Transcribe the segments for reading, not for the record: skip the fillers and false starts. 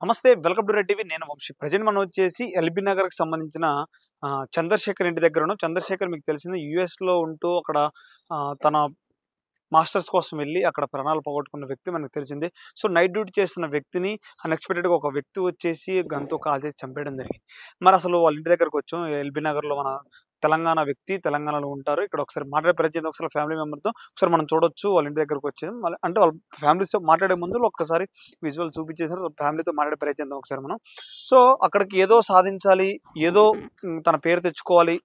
నమస్తే. Welcome to red TV. నేను Vamsi. Present మనం వచ్చేసి ఎల్బీ నగర్‌కి సంబంధించిన చంద్రశేఖర్ ఇంటి దగ్గర ఉన్నాం. చంద్రశేఖర్ మీకు తెలిసిందే యూఎస్‌లో ఉంటూ అక్కడ తన మాస్టర్స్ కోసం వెళ్లి అక్కడ ప్రాణాలు పోగొట్టుకున్న వ్యక్తి మనకు తెలిసిందే. సో, నైట్ డ్యూటీ చేస్తున్న వ్యక్తిని అన్‌ఎక్స్‌పెక్టెడ్‌గా ఒక వ్యక్తి వచ్చేసి గన్‌తో కాల్చేసి చంపేయడం జరిగింది. మరసలు వాళ్ళ ఇంటి దగ్గరకొచ్చాం. ఎల్బీ నగర్‌లో మన తెలంగాణ వ్యక్తి తెలంగాణలో ఉంటారు. ఇక్కడ ఒకసారి మాట్లాడే ప్రయత్నం చేద్దాం ఒకసారి ఫ్యామిలీ మెంబర్‌తో. ఒకసారి మనం చూడొచ్చు వాళ్ళ ఇంటి దగ్గరకొచ్చాం. మళ్ళీ అంటే వాళ్ళ ఫ్యామిలీస్‌తో మాట్లాడే ముందు ఒక్కసారి విజువల్ చూపించేసారు. ఫ్యామిలీతో మాట్లాడే ప్రయత్నం చేద్దాం ఒకసారి మనం. సో, అక్కడికి ఏదో సాధించాలి, ఏదో తన పేరు తెచ్చుకోవాలి,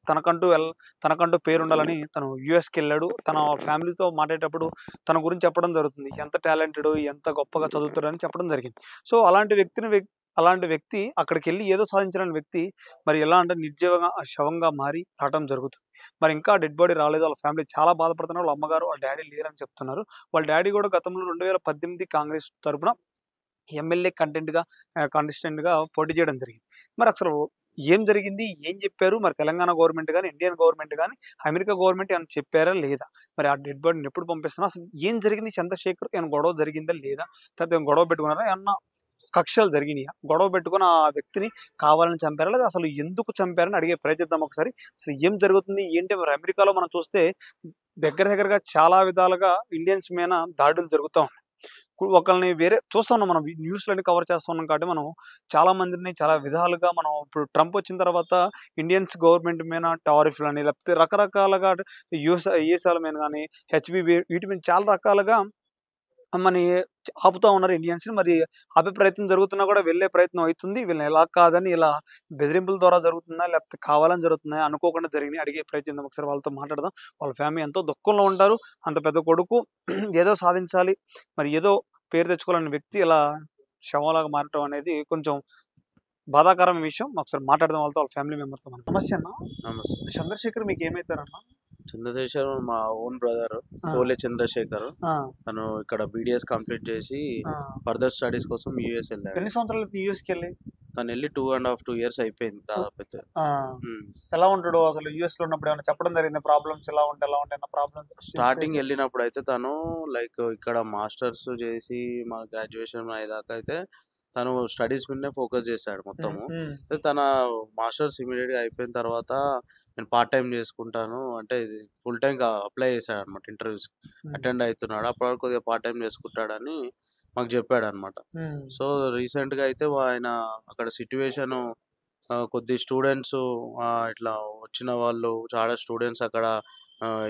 తనకంటూ పేరుండాలని తను యూఎస్‌కెళ్ళాడు. తన ఫ్యామిలీతో మాట్లాడేటప్పుడు తన గురించి చెప్పడం జరుగుతుంది. ఎంత టాలెంటెడు, ఎంత గొప్పగా చదువుతాడని చెప్పడం జరిగింది. సో, అలాంటి వ్యక్తి అక్కడికెళ్ళి ఏదో సాధించాలని వ్యక్తి మరి ఎలా అంటే నిర్జీవంగా శవంగా మారి రావటం జరుగుతుంది. మరి ఇంకా డెడ్ బాడీ రాలేదు. వాళ్ళ ఫ్యామిలీ చాలా బాధపడుతున్నారు. వాళ్ళ అమ్మగారు, వాళ్ళ డ్యాడీ లేరని చెప్తున్నారు. వాళ్ళ డ్యాడీ గూడా గతంలో 2018 కాంగ్రెస్ తరపున ఎమ్మెల్యే కంటెస్టెంట్‌గా పోటీ చేయడం జరిగింది. మరసలు ఏం జరిగింది? ఏం జెప్పారు? మరి తెలంగాణ గవర్నమెంట్ గాని, ఇండియన్ గవర్నమెంట్ గాని, అమెరికా గవర్నమెంట్ ఏమన్నా చెప్పారా? లేదా? మరి ఆ డెడ్ బాడీని ఎప్పుడు పంపిస్తున్నారు? అసలు ఏం జరిగింది చంద్రశేఖర్? ఏమైనా గొడవ జరిగిందా? లేదా? తర్వాత ఏమైనా గొడవ పెట్టుకున్నారా? ఏమన్నా కక్షలు జరిగినాయా? గొడవ పెట్టుకొని ఆ వ్యక్తిని కావాలని చంపారా? లేదా అసలు ఎందుకు చంపారని అడిగే ప్రయత్నిద్దాం ఒకసారి. అసలు ఏం జరుగుతుంది? ఏంటి? మరి అమెరికాలో మనం చూస్తే దగ్గరగా చాలా విధాలుగా ఇండియన్స్ మీద దాడులు జరుగుతా ఉన్నాయి. ఒకళ్ళని వేరే చూస్తా ఉన్నాం మనం న్యూస్‌లన్నీ కవర్ చేస్తా ఉన్నాం కాబట్టి మనం చాలా మందిని చాలా విధాలుగా మనం ఇప్పుడు ట్రంప్ వచ్చిన తర్వాత ఇండియన్స్ గవర్నమెంట్ మీద టారిఫ్‌లని లేకపోతే రకరకాలుగా యూఎస్‌ల మీద గాని, హెచ్‌బీబీ వీటి మీద చాలా రకాలుగా మని ఆపుతా ఉన్నారు ఇండియన్స్‌ని. మరి ఆపే ప్రయత్నం జరుగుతున్నా కూడా వెళ్ళే ప్రయత్నం అయితుంది. వీళ్ళని ఎలా కాదని ఇలా బెదిరింపుల ద్వారా జరుగుతుందా? లేకపోతే కావాలని జరుగుతున్నాయా? అనుకోకుండా జరిగినాయి అడిగే ప్రయత్నిద్దాం. ఒకసారి వాళ్ళతో మాట్లాడదాం. వాళ్ళ ఫ్యామిలీ ఎంతో దుఃఖంలో ఉంటారు. అంత పెద్ద కొడుకు ఏదో సాధించాలి. మరి ఏదో పేరు తెచ్చుకోవాలనే వ్యక్తి ఇలా శవంలాగా మారటం అనేది కొంచెం బాధాకరమైన విషయం. ఒకసారి మాట్లాడదాం వాళ్ళతో, వాళ్ళ ఫ్యామిలీ మెంబర్‌తో మనం. నమస్తే అన్న. నమస్తే. చంద్రశేఖర్ మీకేమైతారన్న? చంద్రశేఖర్ మా ఓన్ బ్రదర్. ఆ! కోలే చంద్రశేఖర్. ఆ! తను ఇక్కడ బీడీఎస్ కంప్లీట్ చేసి ఆ! ఫర్దర్ స్టడీస్ కోసం యూఎస్ వెళ్ళాడు. ఎన్ని సంవత్సరాలైంది యూఎస్‌కెళ్ళి? తనెళ్ళి 2 ఇయర్స్ అయిపోయింది దాదాపైతే. ఆ! హ్మ్. ఎలా ఉంటాడు అసలు యూఎస్‌లో ఉన్నప్పుడు ఏమన్నా చెప్పడం జరిగిందా? ప్రాబ్లమ్స్ ఇలా ఉంటాయి, అలా ఉంటాయి అన్న ప్రాబ్లమ్స్ స్టార్టింగ్ ఎళ్ళినప్పుడైతే తను ఇక్కడ మాస్టర్స్ చేసి మా గ్రాడ్యుయేషన్ అయ్యేదాకా అయితే తను స్టడీస్ మీదనే ఫోకస్ చేశాడు హ్మ్. మొత్తము. హ్మ్. అయితే తన మాస్టర్స్ ఇమ్మీడియేట్‌గా అయిపోయిన తర్వాత నేను పార్ట్ టైమ్ చేసుకుంటాను అంటే ఇది ఫుల్ టైమ్‌గా అప్లై చేశాడన్నమాట ఇంటర్వ్యూస్‌కి. హ్మ్. అటెండ్ అయితున్నాడు. అప్పటి వరకు కొద్దిగా పార్ట్ టైమ్ చేసుకుంటాడని మాకు చెప్పాడన్నమాట. హ్మ్. సో, రీసెంట్‌గా అయితే ఆయన అక్కడ సిట్యుయేషను కొద్ది స్టూడెంట్సు ఇట్లా వచ్చిన వాళ్ళు చాలా స్టూడెంట్స్ అక్కడ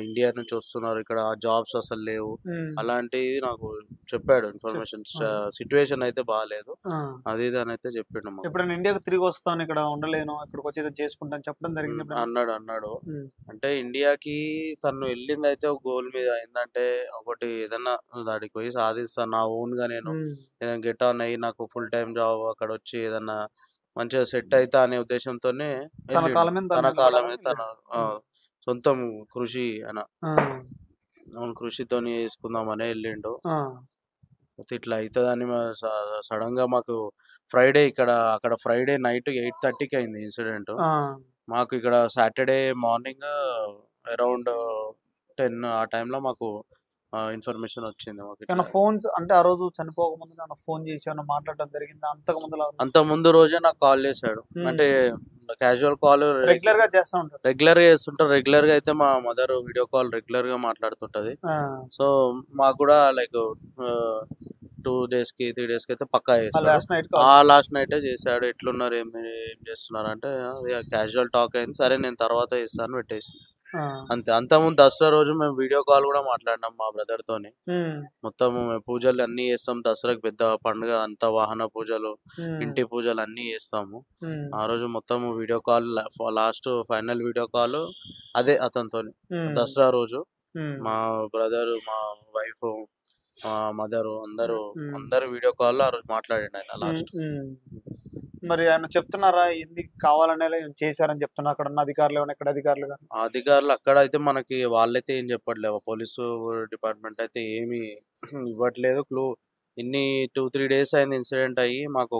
ఇండియా నుంచి వస్తున్నారు. ఇక్కడ జాబ్స్ అసలు లేవు. హ్మ్. అలాంటివి నాకు చెప్పాడు ఇన్ఫర్మేషన్. ఆ! సిట్యుయేషన్ అయితే బాలేదు. ఆ! అది ఇది అనైతే చెప్పిండు మాకు. ఎప్పుడైనా ఇండియాకి తిరిగొస్తాను, ఇక్కడ ఉండలేను, ఇక్కడికొచ్చి ఏదో చేసుకుంటాను చెప్పడం జరిగిందా ఎప్పుడైనా? అన్నాడు. హ్మ్. అంటే ఇండియాకి తను వెళ్ళిందయితే ఒక గోల్ మీద. ఏందంటే ఒకటి ఏదన్నా ఆడికి పోయి సాధిస్తా. నా ఓన్‌గా నేను హ్మ్. ఏదైనా గెట్ ఆన్ అయ్యి నాకు ఫుల్ టైమ్ జాబ్ అక్కడొచ్చి ఏదన్నా మంచిగా సెట్ అయితా అనే ఉద్దేశ్యంతోనే తన ఎళ్ళిండు. కాళ్ళ మీద తను తన కాళ్ళ నిలబడాలని మీద తను ఎళ్ళాడు. ఆ! హ్మ్. సొంతం కృషి ఆ! అవును. కృషితోని చేసుకుందామనే ఎళ్ళిండు. ఆ! అయితే ఇట్లా అయితదని సడెన్‌గా మాకు అక్కడ ఫ్రైడే నైట్ 8:30కి అయింది ఇన్సిడెంటు. ఆ! మాకు ఇక్కడ సాటర్‌డే మార్నింగ్ అరౌండ్ 10 ఆ టైంలో మాకు ఇన్ఫర్మేషన్ వచ్చింది ఏమన్నా మాకిట్లా. ఫోన్స్ అంటే ఆ రోజు చనిపోకముందు ఏమన్నా ఫోన్ చేసి ఏమన్నా మాట్లాడడం జరిగిందా? అంతకు ముందులా అంత ముందు రోజే నాకు కాల్ చేసాడు. హ్మ్. అంటే క్యాజువల్ కాల్ రెగ్యులర్‌గా చేస్తా ఉంటారు. రెగ్యులర్‌గా చేస్తుంటారు. రెగ్యులర్‌గా అయితే మా మదర్ వీడియో కాల్ రెగ్యులర్‌గా మాట్లాడుతుంటది. ఆ! సో, మాకు కూడా లైక్ ఆహ్, 2 డేస్‌కి, 3 డేస్‌కి అయితే పక్కా ఆ చేస్తాడు. లాస్ట్ నైట్ కాల్ లాస్ట్ నైటే చేసాడు. ఎట్లున్నారు? ఏం చేస్తున్నారంటే, అది క్యాజువల్ టాక్ అయింది. సరే నేను తర్వాత చేస్తా అని పెట్టేసి. ఆ! అంతే. అంతకుముందు దసరా రోజు మేము వీడియో కాల్ కూడా మాట్లాడినాం మా బ్రదర్‌తోని. హ్మ్. మొత్తము మేము పూజలు అన్నీ చేస్తాం. దసరాకి పెద్ద పండుగ అంతా వాహన పూజలు, హ్మ్. ఇంటి పూజలు అన్నీ చేస్తాము. హ్మ్. ఆ రోజు మొత్తము video call last final video call అదే అతనితోని. హ్మ్. దసరా రోజు హ్మ్. మా బ్రదరు, మా వైఫు, మా మదరు హ్మ్. హ్మ్. అందరూ వీడియో కాల్‌లో ఆ రోజు మాట్లాడిండాయన హ్మ్. లాస్ట్. హ్మ్. మరి ఏమన్నా చెప్తున్నారా? ఎందుకు కావాలనే చేశారని చెప్తున్నా అక్కడున్న అధికారులు ఏమన్నా ఇక్కడ అధికారులు గాని? ఆ అధికారులు అక్కడైతే మనకి వాళ్ళైతే ఏం చెప్పట్లేవు. పోలీసు డిపార్ట్‌మెంట్ అయితే ఏమి ఇవ్వట్లేదు. ఇన్ని 2, 3 డేస్ అయింది ఇన్సిడెంట్ అయ్యి. మాకు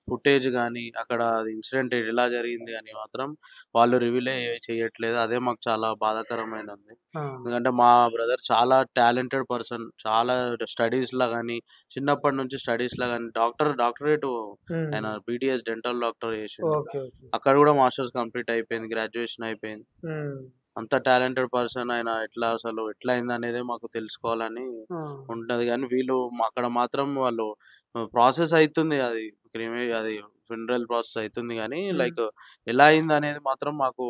ఫుటేజ్ గానీ, అక్కడ ఇన్సిడెంట్ ఎలా జరిగింది అని మాత్రం వాళ్ళు రివీలే చేయట్లేదు. అదే మాకు చాలా బాధాకరమైనది. ఆ! ఎందుకంటే మా బ్రదర్ చాలా టాలెంటెడ్ పర్సన్. చాలా స్టడీస్‌లో గానీ, చిన్నప్పటి నుంచి స్టడీస్‌లో గానీ డాక్టరేట్ ఆయన హ్మ్. బీడీఎస్ డెంటల్ డాక్టర్ చేసిండు. ఓకే. ఓకే. అక్కడ గూడా మాస్టర్స్ కంప్లీట్ అయిపోయింది. గ్రాడ్యుయేషన్ అయిపోయింది. హ్మ్. అంత టాలెంటెడ్ పర్సన్ ఆయన ఎట్లా అయిందనేదే మాకు తెలుసుకోవాలని ఆ! ఉంటది గానీ, వీళ్ళు అక్కడ మాత్రం వాళ్ళు ప్రాసెస్ అయితుంది. అది ఫినరల్ ప్రాసెస్ అయితుంది గానీ, హ్మ్. లైక్ ఎలా అయిందనేది మాత్రం మాకు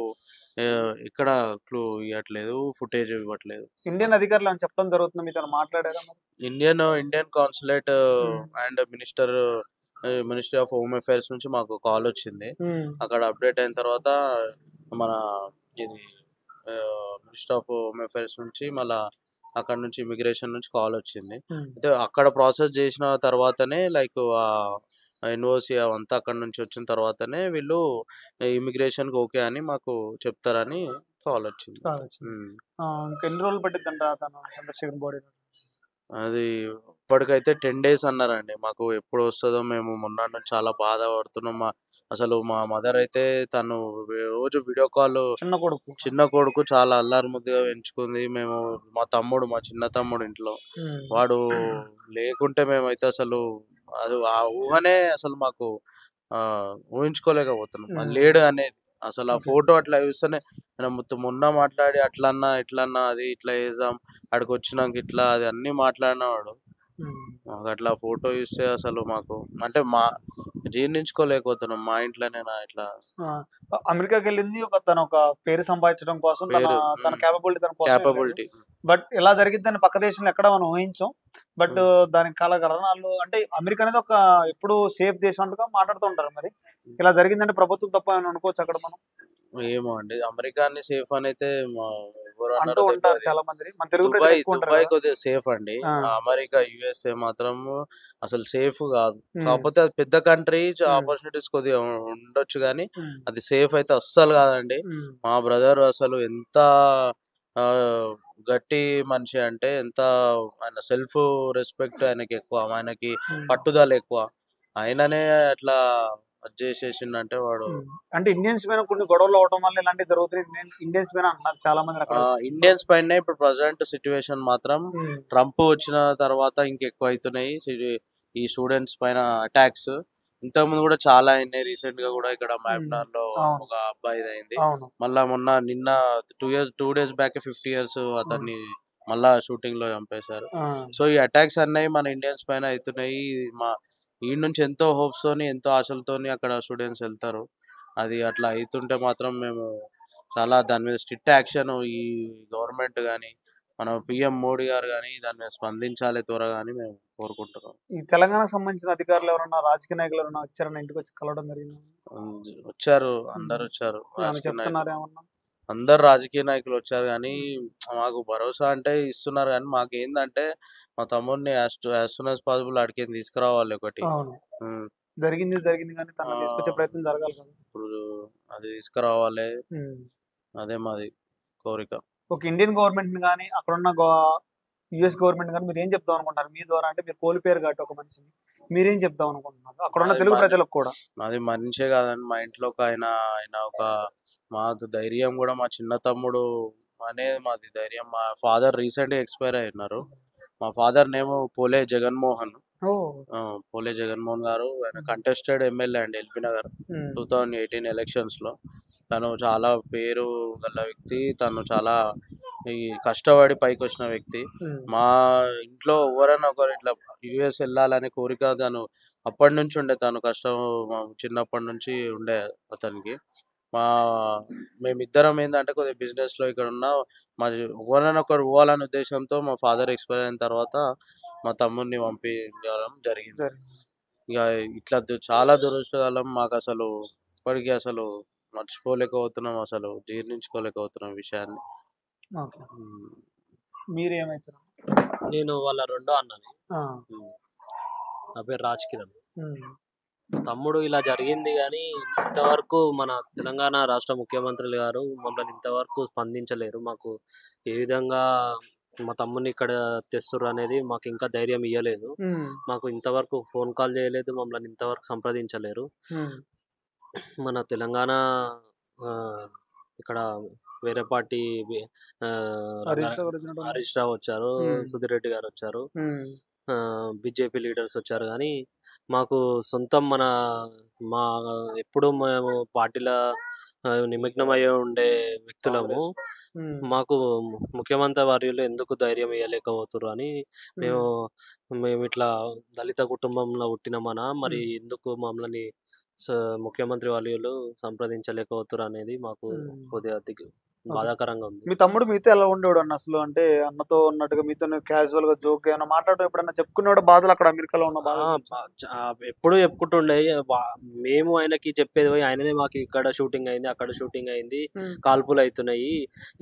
ఎక్కడ క్లూ ఇయ్యట్లేదు. ఫుటేజ్ ఇవ్వట్లేదు. ఇండియన్ అధికారులు ఏమైనా చెప్పడం జరుగుతుందా? మీతోని మాట్లాడారా మరి? ఇండియన్ కాన్సులేట్ హ్మ్. And ministry of home affairs నుంచి మాకు కాలొచ్చింది. హ్మ్. అక్కడ అప్‌డేట్ అయిన తర్వాత మన ఇది మినిస్ట్రీ ఆఫ్ హోమ్ అఫైర్స్ నుంచి మళ్ళా అక్కడి నుంచి ఇమిగ్రేషన్ నుంచి కాలొచ్చింది. హ్మ్. అయితే అక్కడ ప్రాసెస్ జేసిన తర్వాతనే లైక్ ఎన్‌ఓసీ అవంతా అక్కడి నుంచి వచ్చిన తర్వాతనే వీళ్ళు ఇమిగ్రేషన్‌కి ఓకే అని మాకు చెప్తారని కాలొచ్చింది. కావొచ్చింది. హ్మ్. ఇంకెన్ని రోజులు పట్టిద్దంట తను చంద్రశేఖర్ బాడీ అది ఇప్పటికైతే 10 డేస్ అన్నారండి. మాకు ఎప్పుడొస్తదో మేము మొన్నటి నుంచి చాలా బాధపడుతున్నాం. అసలు మా మదర్ అయితే తను రోజు వీడియో కాల్ చిన్న కొడుకు. చిన్న కొడుకు చాలా అల్లారు ముద్దుగా పెంచుకుంది. మా చిన్న తమ్ముడు ఇంట్లో. హ్మ్. వాడు లేకుంటే మేమైతే అసలు ఆ ఊహనే అసలు మాకు ఊహించుకోలేకపోతున్నాం. హ్మ్. లేడు అనేది. అసలు ఆ ఓకే. ఫోటో అట్లా చూస్తేనే మొన్న మాట్లాడి అట్లన్నా, ఇట్లన్నా అది ఇట్లా చేద్దాం. ఆడికొచ్చినంక ఇట్లా అది అన్నీ మాట్లాడినవాడు. హ్మ్. మాకట్లా ఫోటో చూస్తే అసలు మాకు అంటే జీర్ణించుకోలేకపోతున్నాం. మా ఇంట్లోనేనా ఇట్లా ఆ! అమెరికాకెళ్ళింది తనొక పేరు సంపాదించడం కోసం పేరు తన కేపబిలిటీ తన కోసం ఎళ్ళాడు. కేపబిలిటీ. బట్ ఇలా జరిగిద్దని పక్క దేశంలో ఎక్కడ మనం ఊహించం. బట్ హ్మ్. దానికి కారణాలు అంటే అమెరికా అనేది ఎప్పుడు సేఫ్ దేశం అన్నట్టుగా మాట్లాడుతూ ఉంటారు మరి. ఇలా జరిగిందంటే ప్రభుత్వం తప్పు ఏమైనా అనుకోవచ్చా అక్కడ మనం? ఏమో అండి. అమెరికాని సేఫ్ అనైతే ఎవరు అంటూ అన్నారో ఉంటారు తెలవది. చాలా మంది. మన తెలుగు ప్రజలు ఎక్కువ ఉంటారు దుబాయ్ గదా! కొద్దిగా సేఫ్ అండి. ఆ! అమెరికా, యూఎస్ఏ మాత్రం అసలు సేఫ్ గాదు. హ్మ్. కాకపోతే అది పెద్ద కంట్రీ హ్మ్. ఆపర్చునిటీస్ కొద్దిగా ఉండొచ్చు గానీ, హ్మ్. అది సేఫ్ అయితే అస్సలు గాదండి. హ్మ్. మా బ్రదర్ అసలు ఎంత ఆహ్, గట్టి మనిషి అంటే ఆయన సెల్ఫ్ రెస్పెక్ట్ ఆయనకెక్కువ. ఆయనకి హ్మ్. పట్టుదల ఎక్కువ. ఆయననే అట్లా అది జేసేసిండంటే వాడు హ్మ్. అంటే ఇండియన్స్ మీద కొన్ని గొడవలు అవ్వటం వల్ల ఇలాంటివి జరుగుతున్నాయి. ఇండియన్స్ మీద అంటున్నారు చాలా మంది అక్కడ. ఇండియన్స్ పైనే ఇప్పుడు ప్రెజెంట్ సిట్యుయేషన్ మాత్రం హ్మ్. ట్రంప్ వచ్చిన తర్వాత ఇంకెక్కువైతున్నాయి. ఈ స్టూడెంట్స్ పైన అటాక్స్. ఇంతకుముందు గూడా చాలా అయినాయి. రీసెంట్‌గా గూడా ఇక్కడ హ్మ్. మహబూబ్‌నగర్‌లో అవును. ఒక అబ్బాయిదయింది. అవును. మళ్ళా నిన్న 2 డేస్ బ్యాకే 50 ఇయర్స్ హ్మ్. అతన్ని మళ్ళా షూటింగ్‌లో చంపేశారు. ఆ! సో, ఈ అటాక్స్ అన్నయి మన ఇండియన్స్ పైన అయితున్నాయి. మా ఈడ నుంచి ఎంతో హోప్స్‌తోని, ఎంతో ఆశలతోని అక్కడ స్టూడెంట్స్ ఎళ్తారు. అది అట్లా అయితుంటే మాత్రం మేము చాలా దాని మీద స్ట్రిక్ట్ యాక్షన్ ఈ గవర్నమెంట్ గాని, మన పీఎం మోడీ గారు గాని దాని మీద స్పందించాలి త్వరగా అని మేము కోరుకుంటున్నాం. ఈ తెలంగాణకు సంబంధించిన అధికారులు ఎవరన్నా రాజకీయ నాయకులు ఎవరన్నా వచ్చారన్నా ఇంటికొచ్చి కలవడం జరిగిందా? హ్మ్. వచ్చారు. హ్మ్. అందరొచ్చారు. ఏమన్నా రాజకీయ నాయకులు. చెప్తున్నారా ఏమన్నా? అందరు రాజకీయ నాయకులొచ్చారు గానీ, హ్మ్. మాకు భరోసా అంటే ఇస్తున్నారు గానీ, మాకేందంటే మా తమ్ముడిని యాజ్ సూన్ యాజ్ పాసిబుల్ ఆడికెళ్ళి తీసుకురావాలి ఒకటి. అవును. హ్మ్. జరిగింది జరిగింది గానీ తనని తీసుకొచ్చే ఆహ్, ప్రయత్నం జరగాలి కదా! ఇప్పుడు అది తీసుకురావాలే. హ్మ్. అదే మాది కోరిక. ఒక ఇండియన్ గవర్నమెంట్‌ని గాని, అక్కడున్న యూఎస్ గవర్నమెంట్ గాని మీరేం చెప్దాం అనుకుంటున్నారు? మీ ద్వారా అంటే మీరు కోల్పోయారు కాబట్టి ఒక మనిషిని. మీరేం చెప్దాం అనుకుంటున్నారు? అక్కడున్న మాది తెలుగు మని ప్రజలకు కూడా. మాది మనిషే కాదండి. మా ఇంట్లో ఆయన మాకు ధైర్యం గూడా మా చిన్న తమ్ముడు మాది ధైర్యం. మా ఫాదర్ రీసెంట్‌గా ఎక్స్‌పైర్ అయినారు. మా ఫాదర్ నేము పోలే జగన్‌మోహన్. ఓహ్! ఆ! పోలే జగన్‌మోహన్ గారు ఆయన హ్మ్. కంటెస్టెడ్ ఎమ్మెల్యే అండి ఎల్బీనగర్ హ్మ్. 2018 ఎలక్షన్స్‌లో. తను చాలా పేరు గల వ్యక్తి. తను చాలా ఈ కష్టపడి పైకొచ్చిన వ్యక్తి. హ్మ్. మా ఇంట్లో ఎవ్వరైనా ఒకరు ఇట్లా యూఎస్ ఎళ్ళాలనే కోరిక అప్పటినుంచి ఉండే. చిన్నప్పటి నుంచి ఉండే అతనికి. మా మేమిద్దరం ఏందంటే కొద్దిగా బిజినెస్‌లో ఇక్కడున్న మాది ఎవరైనా ఒకరు పోవాలనే ఉద్దేశ్యంతో మా ఫాదర్ ఎక్స్‌పైర్ అయిన తర్వాత మా తమ్ముడిని పంపియడం జరిగింది. జరిగింది. ఇగ ఇట్లా చాలా దురదృష్టకరం మాకసలు ఇప్పటికి అసలు మర్చిపోలేకపోతున్నాం. అసలు జీర్ణించుకోలేకపోతున్నాం ఈ విషయాన్ని. ఓకే. హ్మ్. మీరేమైతారు? నేను వాళ్ళ రెండో అన్నని. ఆ! హ్మ్. నా పేరు రాజ్ కిరణ్. హ్మ్. తమ్ముడు ఇలా జరిగింది గానీ, ఇంతవరకు మన తెలంగాణ రాష్ట్ర ముఖ్యమంత్రులు గారు మమ్మల్ని ఇంతవరకు స్పందించలేరు. మాకు ఏ విధంగా మా తమ్ముడిని ఇక్కడ తెస్తుర్రు అనేది మాకు ఇంకా ధైర్యం ఇయ్యలేదు. మాకు ఇంతవరకు ఫోన్ కాల్ చేయలేదు. మమ్మల్ని ఇంతవరకు సంప్రదించలేరు. మన తెలంగాణ ఇక్కడ వేరే పార్టీ హరీష్ రావు వచ్చారు, సుధీర్ రెడ్డి గారు వచ్చారు, బీజేపీ లీడర్స్ వచ్చారు. కానీ మాకు సొంతం మా ఎప్పుడు మేము పార్టీల నిమగ్నమయ్యే ఉండే వ్యక్తులము. మాకు ముఖ్యమంత్రి వర్యులు ఎందుకు ధైర్యం ఇవ్వలేకపోతున్నారు అని మేము ఇట్లా దళిత కుటుంబంలో పుట్టినామనా, మరి ఎందుకు మమ్మల్ని ముఖ్యమంత్రి వర్యులు సంప్రదించలేకపోతున్నారు అనేది మాకు కొద్దిగా బాధాకరంగా ఉంది. మీ తమ్ముడు మీతో ఎలా ఉండేవాడు అన్న అసలు? అంటే అన్నతో ఉన్నట్టుగా మీతో క్యాజువల్ గా జోక్ ఏమైనా మాట్లాడటం ఎప్పుడన్నా చెప్పుకునేవాడు బాధలు అక్కడ అమెరికాలో ఉన్న బాధ? ఎప్పుడు చెప్పుకుంటుండే. మేము ఆయనకి చెప్పేది పోయి ఆయననే మాకు ఇక్కడ షూటింగ్ అయింది, అక్కడ షూటింగ్ అయింది, కాల్పులు అవుతున్నాయి,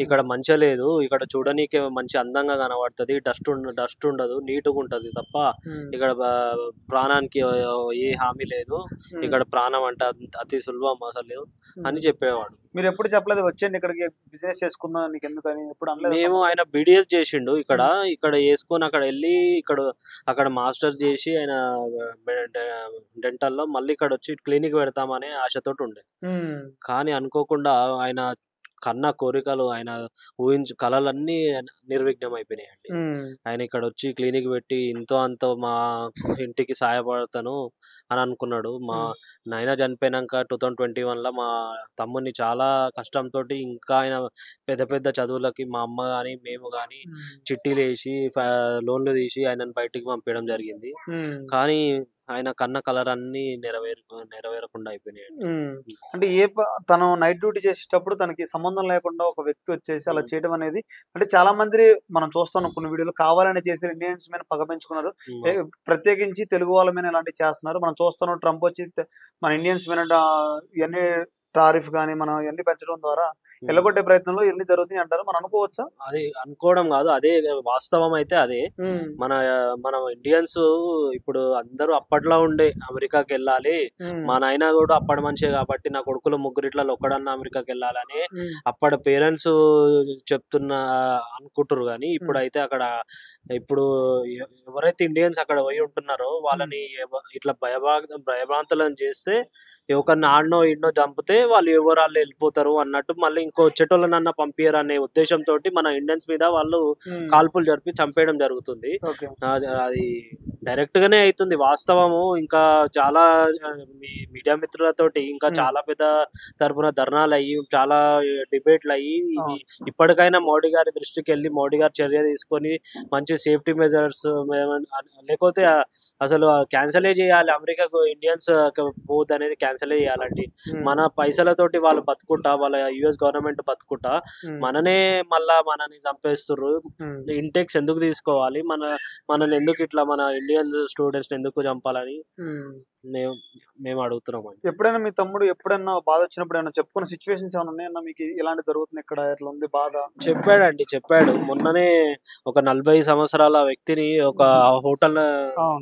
ఇక్కడ మంచిగా లేదు, ఇక్కడ చూడనీకే మంచి అందంగా కనబడుతుంది, డస్ట్ ఉండదు, నీట్గా ఉంటది తప్ప ఇక్కడ ప్రాణానికి ఏ హామీ లేదు, ఇక్కడ ప్రాణం అంటే అతి సులభం అసలు అని చెప్పేవాడు. మీరు ఎప్పుడు చెప్పలేదు వచ్చేయండి ఇక్కడికి బిజినెస్ చేసుకుందాం నీకు ఎందుకని ఎప్పుడు అనలేదు? మేము ఆయన బీడిఎస్ చేసిండు ఇక్కడ వేసుకొని అక్కడ వెళ్ళి అక్కడ మాస్టర్స్ చేసి ఆయన డెంటల్ లో మళ్ళీ ఇక్కడ వచ్చి క్లినిక్ పెడతామనే ఆశతోటి ఉండే. కానీ అనుకోకుండా ఆయన కన్న కోరికలు, ఆయన కళలన్నీ నిర్విఘ్నం అయిపోయినాయండి. ఆయన ఇక్కడ వచ్చి క్లినిక్ పెట్టి ఇంతో అంతో మా ఇంటికి సహాయపడతాను అని అనుకున్నాడు. మా నాయన చనిపోయినాక 2021లో మా తమ్ముని చాలా కష్టంతో ఇంకా ఆయన పెద్ద పెద్ద చదువులకి మా అమ్మ కానీ మేము కానీ చిట్టీలు వేసి లోన్లు తీసి ఆయనను బయటికి పంపించడం జరిగింది. కానీ ఆయన కన్న కలరన్నీ నెరవేరకుండా అయిపోయినాయి. అంటే తను నైట్ డ్యూటీ చేసేటప్పుడు తనకి సంబంధం లేకుండా ఒక వ్యక్తి వచ్చేసి అలా చేయడం అనేది, అంటే చాలా మంది మనం చూస్తాం కొన్ని వీడియోలు కావాలని చేసి ఇండియన్స్ మీద పగ పెంచుకున్నారు, ప్రత్యేకించి తెలుగు వాళ్ళ మీద ఇలాంటివి చేస్తున్నారు. మనం చూస్తున్నాం ట్రంప్ వచ్చి మన ఇండియన్స్ మీద ఇవన్నీ టారిఫ్ కానీ మనం ఇవన్నీ పెంచడం ద్వారా ఎల్లగొట్టే ప్రయత్నంలో ఎన్ని జరుగుతున్నాయి అంటారు. మనం అనుకోవచ్చా? అది అనుకోవడం కాదు, అదే వాస్తవం అయితే అదే. మన ఇండియన్స్ ఇప్పుడు అందరూ అప్పట్లో ఉండే అమెరికాకి వెళ్ళాలి, మా నాయన కూడా అప్పటి మనిషే కాబట్టి నా కొడుకులు ముగ్గురిట్లలో ఒక్కడన్నా అమెరికాకి వెళ్ళాలని అప్పటి పేరెంట్స్ అనుకుంటారు. కానీ ఇప్పుడు అయితే అక్కడ ఇప్పుడు ఎవరైతే ఇండియన్స్ అక్కడ పోయి ఉంటున్నారో వాళ్ళని ఇట్లా భయభ్రాంతులను చేస్తే ఎవరికన్నా ఆడనో ఈడనో చంపితే వాళ్ళు ఎవరు వెళ్ళిపోతారు అన్నట్టు మళ్ళీ ఇంకో చెట్టులనన్నా పంపియరు అనే ఉద్దేశంతో మన ఇండియన్స్ మీద వాళ్ళు కాల్పులు జరిపి చంపేయడం జరుగుతుంది. అది డైరెక్ట్ గానే అవుతుంది వాస్తవము. ఇంకా చాలా మీడియా మిత్రులతోటి ఇంకా చాలా పెద్ద తరపున ధర్నాలు అయ్యి చాలా డిబేట్లు అయ్యి ఇప్పటికైనా మోడీ గారి దృష్టికి వెళ్ళి మోడీ గారు చర్య తీసుకొని మంచి సేఫ్టీ మెజర్స్, లేకపోతే అసలు క్యాన్సలే చేయాలి, అమెరికాకు ఇండియన్స్ పోదు అనేది క్యాన్సలే చేయాలండి. మన పైసలతోటి వాళ్ళు బతుకుంటా, వాళ్ళ యుఎస్ గవర్నమెంట్ బతుకుంటా మననే మనని చంపేస్తుర్రు. ఇంటెక్స్ ఎందుకు తీసుకోవాలి, మనని ఎందుకు ఇట్లా మన ఇండియన్ స్టూడెంట్స్ ఎందుకు చంపాలని మేము అడుగుతున్నాం. ఎప్పుడైనా మీ తమ్ముడు ఎప్పుడైనా బాధ వచ్చినప్పుడు ఏమైనా చెప్పుకున్న సిచ్యువేషన్స్ ఏమైనా ఉన్నాయన్నా మీకు, ఇలాంటి జరుగుతుంది ఇక్కడ ఎట్లా ఉంది బాధ? చెప్పాడు. మొన్ననే ఒక 40 సంవత్సరాల వ్యక్తిని, ఒక హోటల్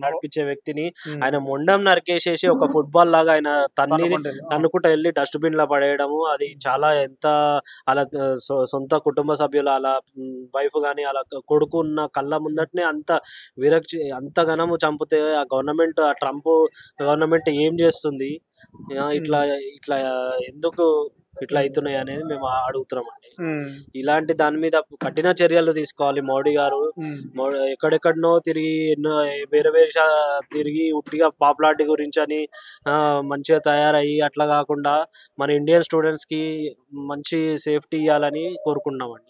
నడిపించే వ్యక్తిని ఆయన మొండం నరికేసేసి ఒక ఫుట్బాల్ లాగా ఆయన తన్నుకుంటా వెళ్ళి డస్ట్బిన్ లో పడేయడము, అది చాలా ఎంత అలా సొంత కుటుంబ సభ్యులు అలా వైఫ్ గాని అలా కొడుకు ఉన్న కళ్ళ ముందటనే అంత విరక్తి, అంత ఘనము చంపితే ఆ గవర్నమెంట్, ఆ ట్రంప్ గవర్నమెంట్ ఏం చేస్తుంది? ఇట్లా ఎందుకు ఇట్లా అవుతున్నాయి అనేది మేము అడుగుతున్నాం అండి. ఇలాంటి దాని మీద కఠిన చర్యలు తీసుకోవాలి మోడీ గారు. ఎక్కడెక్కడనో తిరిగి వేరే తిరిగి ఉట్టిగా పాపులారిటీ గురించి అని మంచిగా తయారయ్యి అట్లా కాకుండా మన ఇండియన్ స్టూడెంట్స్ కి మంచి సేఫ్టీ ఇవ్వాలని కోరుకుంటున్నామండి.